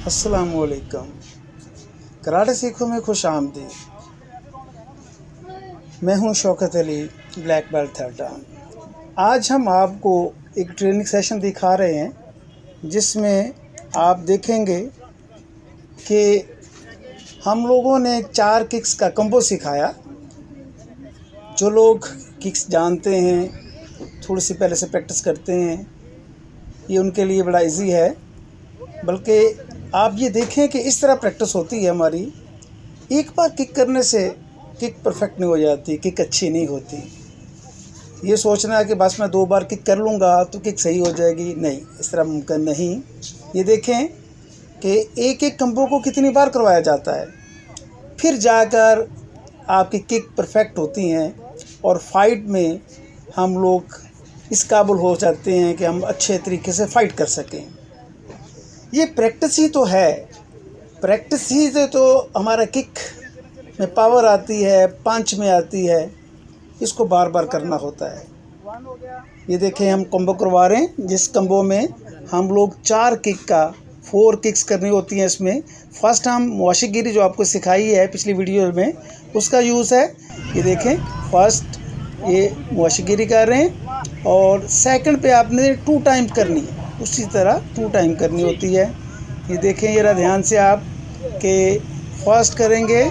अस्सलामुअलैकुम। कराटे सीखो में खुश आमदीद। मैं हूं Shaukat Ali, black belt 3rd डान। आज हम आपको एक ट्रेनिंग सेशन दिखा रहे हैं जिसमें आप देखेंगे कि हम लोगों ने 4 किक्स का कंबो सिखाया। जो लोग किक्स जानते हैं, थोड़ी सी पहले से प्रैक्टिस करते हैं, ये उनके लिए बड़ा इजी है। बल्कि आप ये देखें कि इस तरह प्रैक्टिस होती है हमारी। एक बार किक करने से किक परफेक्ट नहीं हो जाती, किक अच्छी नहीं होती। ये सोचना है कि बस मैं 2 बार किक कर लूँगा तो किक सही हो जाएगी, नहीं, इस तरह मुमकिन नहीं। ये देखें कि एक एक कंबो को कितनी बार करवाया जाता है, फिर जाकर आपकी किक परफेक्ट होती हैं और फाइट में हम लोग इस काबिल हो जाते हैं कि हम अच्छे तरीके से फ़ाइट कर सकें। ये प्रैक्टिस ही तो है, प्रैक्टिस ही से तो हमारा किक में पावर आती है, पंच में आती है। इसको बार बार करना होता है। ये देखें हम कंबो करवा रहे हैं, जिस कंबो में हम लोग 4 किक का 4 किक्स करनी होती हैं। इसमें फर्स्ट हम वाशिगिरी जो आपको सिखाई है पिछली वीडियो में, उसका यूज़ है। ये देखें फर्स्ट ये वाशिगिरी कर रहे हैं और सेकंड पे आपने 2 टाइम करनी है, उसी तरह 2 टाइम करनी होती है। ये देखें जरा ध्यान से आप कि फर्स्ट करेंगे,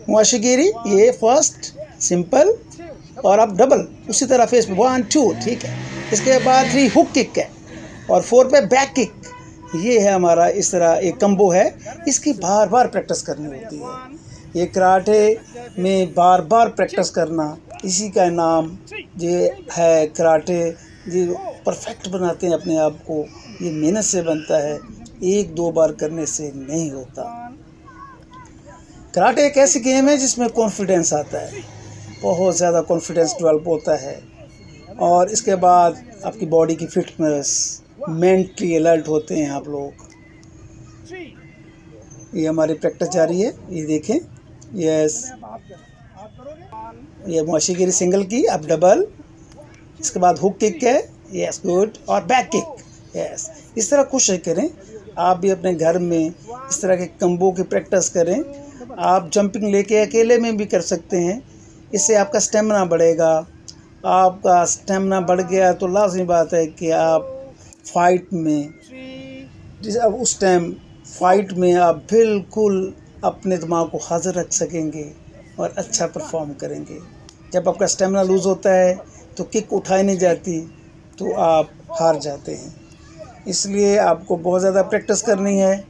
वाशिगिरी ये फर्स्ट सिंपल और आप डबल उसी तरह फेस पे 1 2, ठीक है। इसके बाद 3 हुक किक है और 4 पे बैक किक। ये है हमारा इस तरह एक कंबो है। इसकी बार बार प्रैक्टिस करनी होती है। ये कराटे में बार बार प्रैक्टिस करना, इसी का नाम ये है। कराटे जो परफेक्ट बनाते हैं अपने आप को, ये मेहनत से बनता है, 1-2 बार करने से नहीं होता। कराटे एक ऐसी गेम है जिसमें कॉन्फिडेंस आता है, बहुत ज़्यादा कॉन्फिडेंस डेवलप होता है। और इसके बाद आपकी बॉडी की फिटनेस, मेंटली अलर्ट होते हैं आप लोग। ये हमारी प्रैक्टिस जारी है। ये देखें, यस, ये वाशिगिरी सिंगल की, अब डबल, इसके बाद हुक किक है, यस गुड, और बैक किक, यस। इस तरह कोशिश करें आप भी अपने घर में इस तरह के कंबो की प्रैक्टिस करें। आप जंपिंग लेके अकेले में भी कर सकते हैं, इससे आपका स्टेमिना बढ़ेगा। आपका स्टेमिना बढ़ गया तो लाज़मी बात है कि आप फाइट में, अब उस टाइम फाइट में आप बिल्कुल अपने दिमाग को हाजिर रख सकेंगे और अच्छा परफॉर्म करेंगे। जब आपका स्टेमिना लूज़ होता है तो किक उठाई नहीं जाती तो आप हार जाते हैं। इसलिए आपको बहुत ज़्यादा प्रैक्टिस करनी है।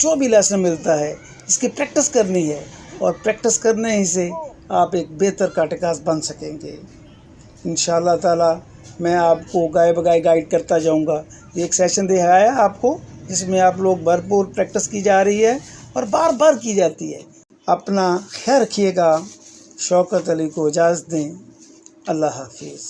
जो भी लेसन मिलता है इसकी प्रैक्टिस करनी है और प्रैक्टिस करने ही से आप एक बेहतर काटेकास बन सकेंगे। इंशाअल्लाह ताला मैं आपको गाय बगाए गाइड करता जाऊंगा। ये एक सेशन दिखाया आपको जिसमें आप लोग भरपूर प्रैक्टिस की जा रही है और बार बार की जाती है। अपना ख्याल रखिएगा। शौकत अली को इजाज़त दें। अल्लाह हाफिज़।